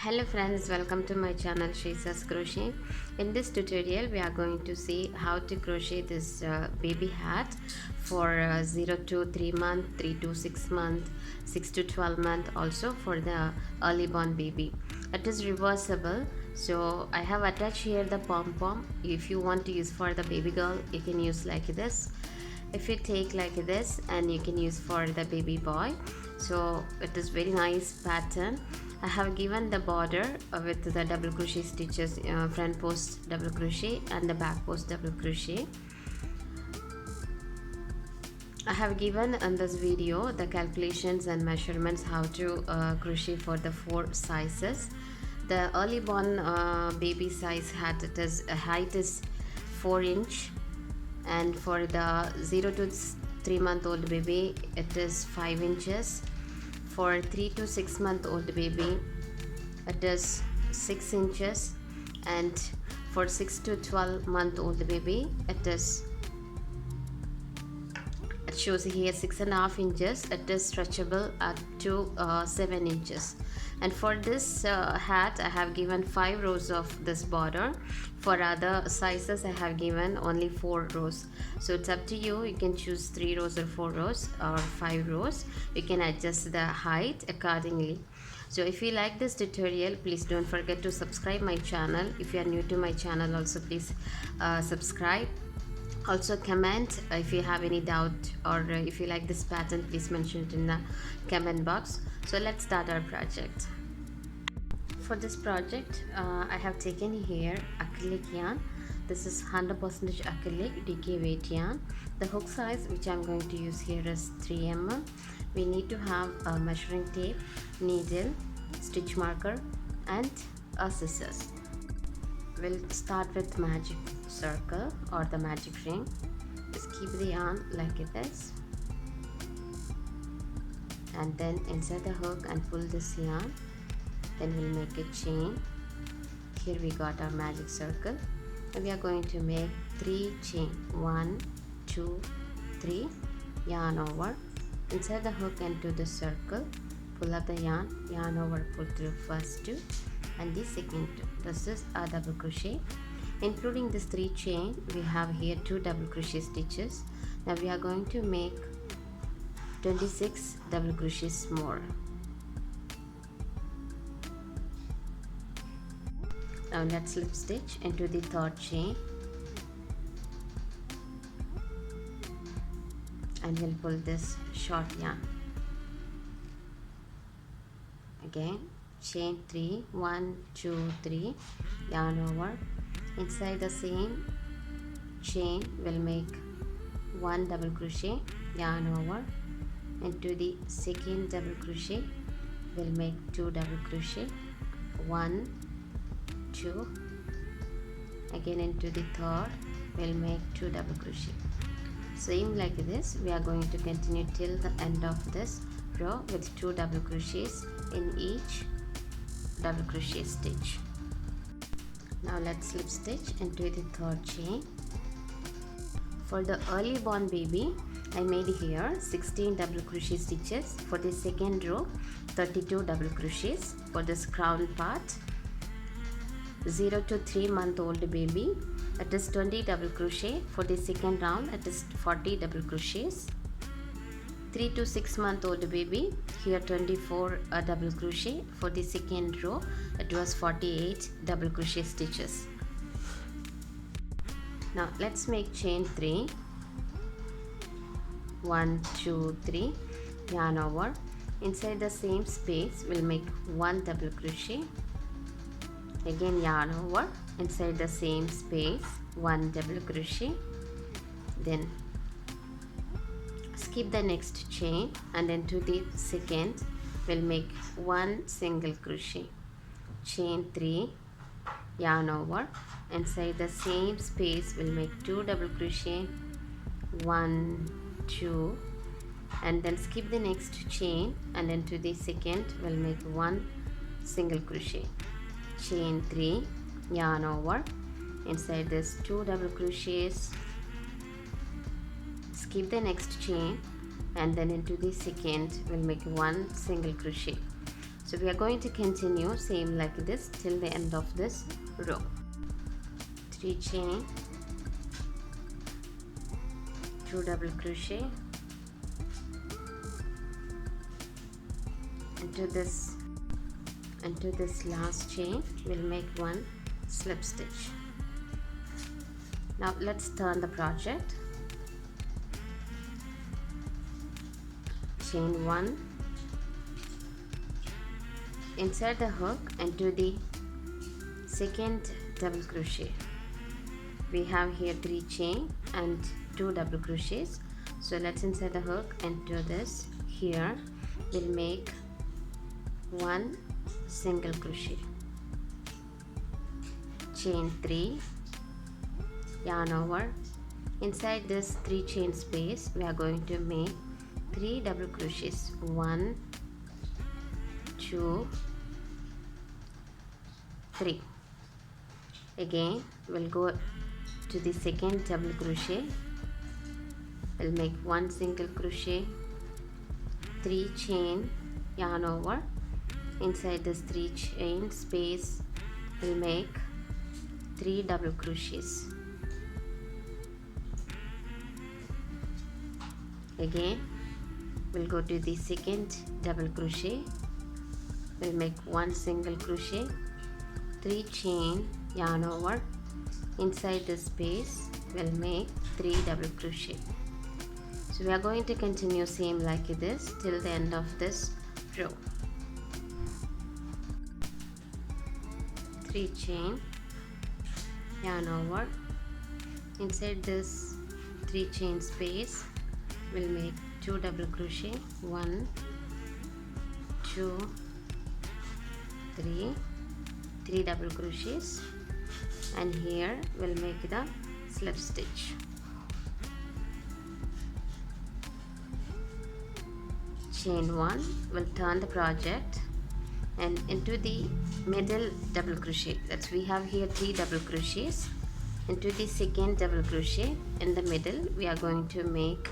Hello friends, welcome to my channel Shaisa's Crochet. In this tutorial we are going to see how to crochet this baby hat for 0 to 3 month, 3 to 6 month, 6 to 12 month, also for the early born baby. It is reversible, so I have attached here the pom-pom. If you want to use for the baby girl, you can use like this. If you take like this, and you can use for the baby boy. So it is very nice pattern. I have given the border with the double crochet stitches, front post double crochet and the back post double crochet. I have given in this video the calculations and measurements how to crochet for the 4 sizes. The early born baby size hat, it is height is 4 inch, and for the 0 to 3 month old baby it is 5 inches. For 3 to 6 month old baby it is 6 inches, and for 6 to 12 month old baby it shows here 6.5 inches. It is stretchable up to 7 inches. And for this hat I have given 5 rows of this border. For other sizes I have given only 4 rows. So it's up to you. You can choose 3 rows or 4 rows or 5 rows. You can adjust the height accordingly. So if you like this tutorial, please don't forget to subscribe my channel. If you are new to my channel, also please subscribe. Also comment if you have any doubt, or if you like this pattern, please mention it in the comment box. So let's start our project. For this project I have taken here acrylic yarn. This is 100% acrylic DK weight yarn. The hook size which I am going to use here is 3 mm. We need to have a measuring tape, needle, stitch marker and a scissors. We'll start with magic circle or the magic ring. Just keep the yarn like this, and then insert the hook and pull this yarn. Then we'll make a chain. Here we got our magic circle, and we are going to make 3 chain. 1 2 3, yarn over, insert the hook into the circle, pull up the yarn over, pull through first 2 and the second 2. This is a double crochet. Including this 3 chain, we have here 2 double crochet stitches. Now we are going to make 26 double crochets more. Now let's slip stitch into the 3rd chain, and we'll pull this short yarn. Again chain 3, 1 2 3, yarn over, inside the same chain we'll make 1 double crochet, yarn over, into the second double crochet we'll make 2 double crochet, 1 2, again into the 3rd we'll make 2 double crochet. Same like this we are going to continue till the end of this row with 2 double crochets in each double crochet stitch. Now let's slip stitch into the 3rd chain. For the early born baby I made here 16 double crochet stitches. For the second row 32 double crochets. For this crown part, 0 to 3 month old baby it is 20 double crochet. For the second round it is 40 double crochets. 3 to 6 month old baby, here 24 double crochet. For the second row it was 48 double crochet stitches. Now let's make chain 3, 1 2 3, yarn over, inside the same space we'll make 1 double crochet, again yarn over, inside the same space 1 double crochet, then skip the next chain, and into the second we'll make 1 single crochet, chain 3, yarn over, inside the same space we'll make 2 double crochet, 1 2, and then skip the next chain, and into the second we'll make 1 single crochet, chain 3, yarn over, inside this 2 double crochets, skip the next chain, and then into the second we'll make 1 single crochet. So we are going to continue same like this till the end of this row. 3 chain, 2 double crochet into this last chain. We'll make 1 slip stitch. Now let's turn the project. Chain 1, insert the hook into the second double crochet. We have here 3 chain and 2 double crochets, so let's insert the hook into this. Here we'll make 1 single crochet, chain 3, yarn over. Inside this 3 chain space we are going to make 3 double crochets, 1 2 3. Again we'll go to the second double crochet. We'll make 1 single crochet, 3 chain, yarn over. Inside this 3 chain space we'll make 3 double crochets. Again we'll go to the second double crochet. We'll make 1 single crochet, 3 chain, yarn over. Inside this space we'll make 3 double crochet. So we are going to continue same like this till the end of this row. 3 chain, yarn over. Inside this 3 chain space we'll make 2 double crochet, 1 2 3 double crochets, and here we'll make the slip stitch. Chain 1, we'll turn the project and into the middle double crochet. That's we have here 3 double crochets. Into the second double crochet in the middle we are going to make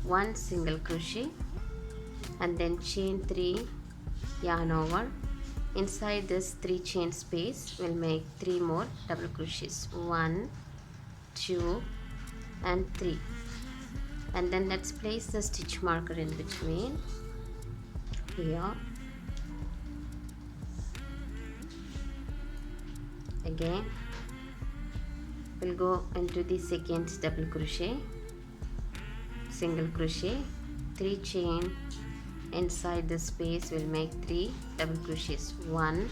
1 single crochet, and then chain 3, yarn over. Inside this 3 chain space we'll make 3 more double crochets, 1 2 and 3, and then let's place the stitch marker in between here. Again we'll go into the second double crochet, single crochet, 3 chain. Inside this space we'll make 3 double crochets, 1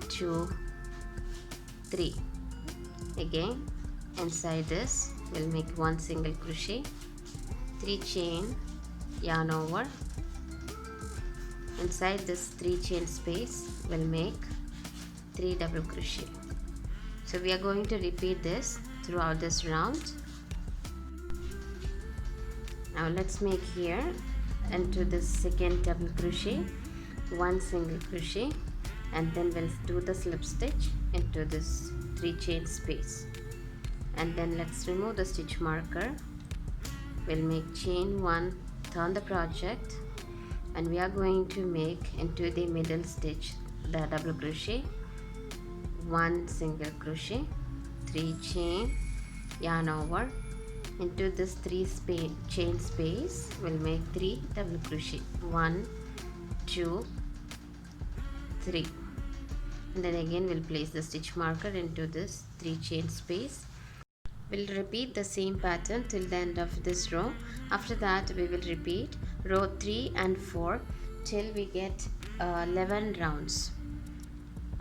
2 3. Again inside this we'll make 1 single crochet, 3 chain, yarn over. Inside this 3 chain space we'll make 3 double crochet. So we are going to repeat this throughout this round. Now let's make here into this second double crochet 1 single crochet, and then we'll do the slip stitch into this 3 chain space, and then let's remove the stitch marker. We'll make chain 1, turn the project, and we are going to make into the middle stitch the double crochet, 1 single crochet, 3 chain, yarn over. Into this 3 chain space we'll make 3 double crochet, 1 2 3, and then again we'll place the stitch marker into this 3 chain space. We'll repeat the same pattern till the end of this row. After that we will repeat row 3 and 4 till we get 11 rounds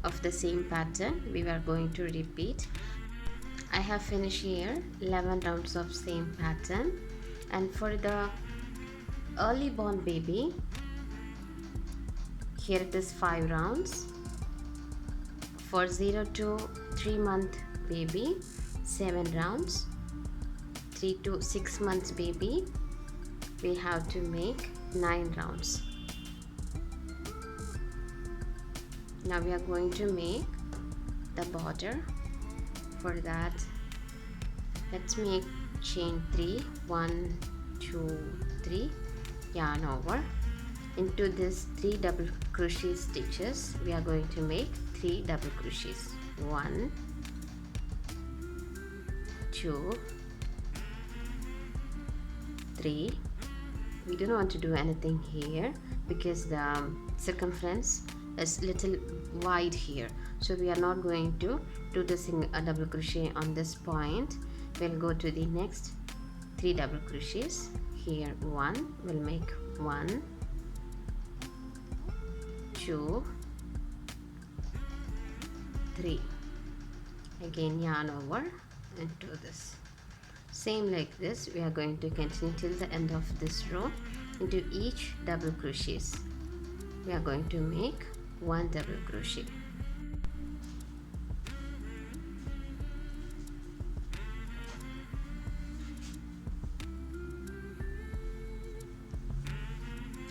of the same pattern. We are going to repeat. I have finished here 11 rounds of same pattern, and for the early born baby here it is 5 rounds. For 0 to 3 month baby 7 rounds. 3 to 6 months baby we have to make 9 rounds. Now we are going to make the border. For that let's make chain 3, 1 2 3, yarn over. into this 3 double crochet stitches we are going to make 3 double crochets. 1, 2, 3. We don't want to do anything here because the circumference is little wide here, so we are not going to do the double crochet on this point. We'll go to the next 3 double crochets. Here 1, we'll make 1, 2, 3. Again yarn over and do this. Same like this, we are going to continue till the end of this row. Into each double crochets we are going to make 1 double crochet.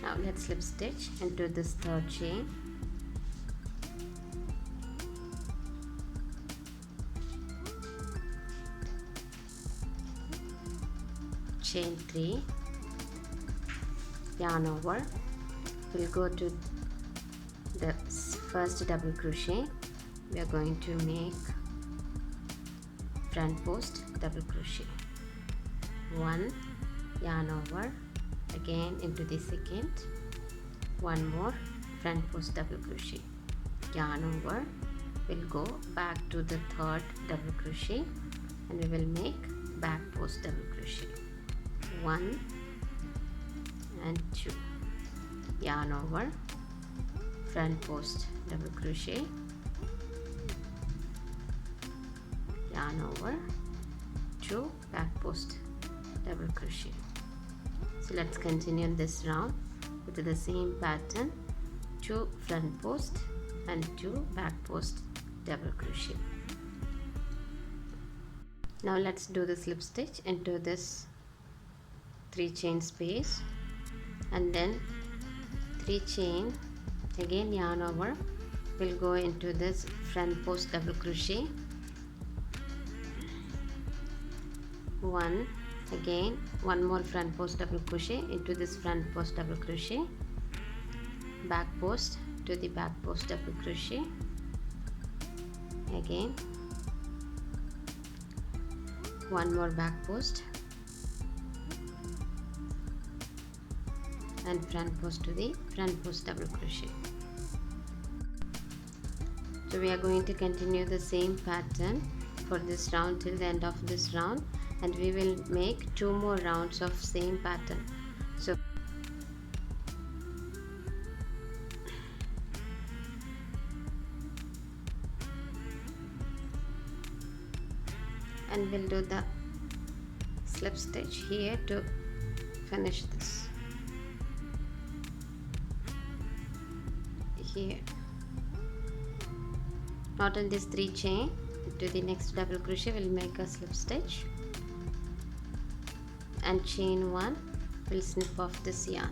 Now let's slip stitch into this 3rd chain. Chain 3, yarn over. We'll go to the first double crochet. We are going to make front post double crochet. 1, yarn over, again into the second, 1 more front post double crochet, yarn over. We'll go back to the 3rd double crochet and we will make back post double crochet. 1 and 2, yarn over, front post double crochet, yarn over, 2 back post double crochet. So let's continue this round with the same pattern, 2 front post and 2 back post double crochet. Now let's do the slip stitch into this 3 chain space and then 3 chain, again yarn over. We'll go into this front post double crochet, 1, again 1 more front post double crochet into this front post double crochet, back post to the back post double crochet, again 1 more back post and front post to the front post double crochet. So we are going to continue the same pattern for this round till the end of this round, and we will make 2 more rounds of same pattern. So and we'll do the slip stitch here to finish this. Here, not in this 3 chain, to the next double crochet we'll make a slip stitch and chain 1, we'll snip off this yarn.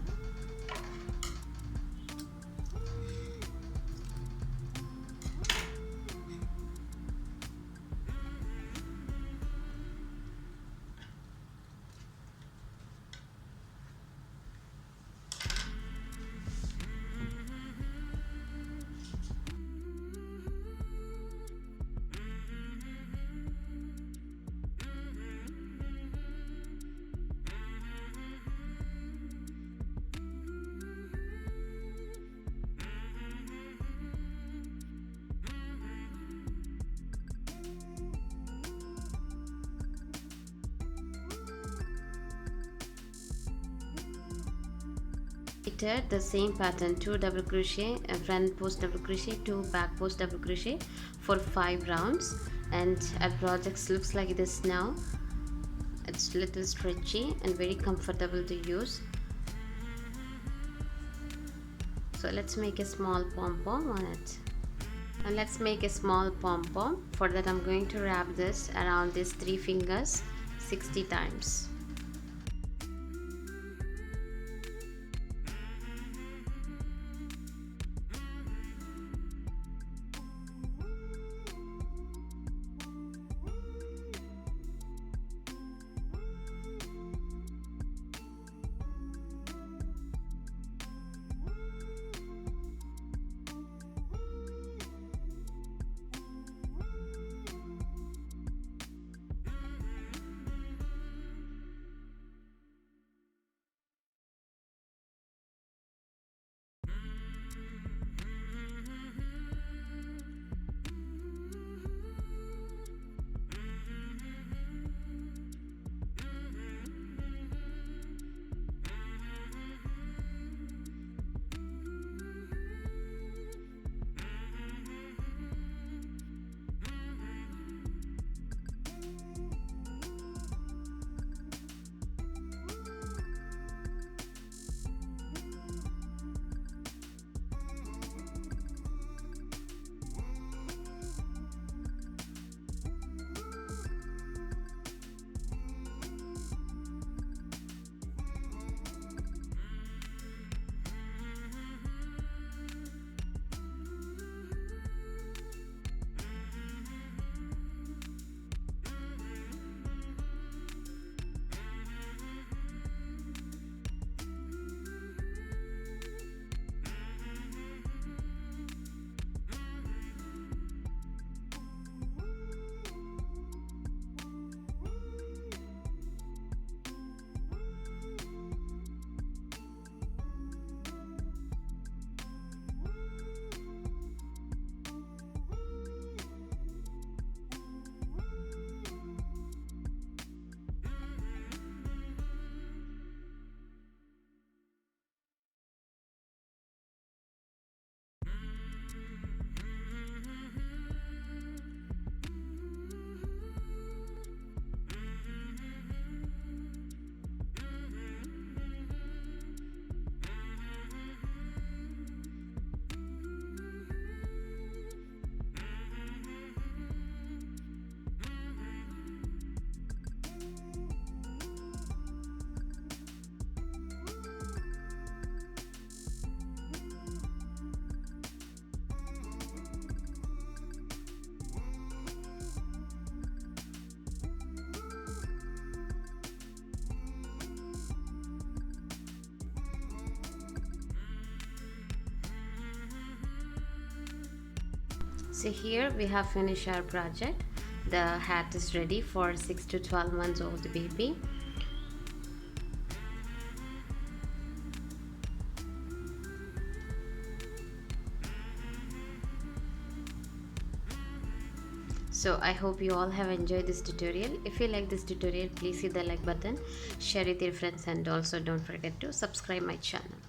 Repeated the same pattern, 2 double crochet, a front post double crochet, 2 back post double crochet for 5 rounds, and our project looks like this now. It's little stretchy and very comfortable to use. So let's make a small pom-pom on it. And let's make a small pom-pom. For that I'm going to wrap this around these 3 fingers 60 times. So here we have finished our project. The hat is ready for 6 to 12 months old baby. So I hope you all have enjoyed this tutorial. If you like this tutorial, please hit the like button, share it with your friends, and also don't forget to subscribe my channel.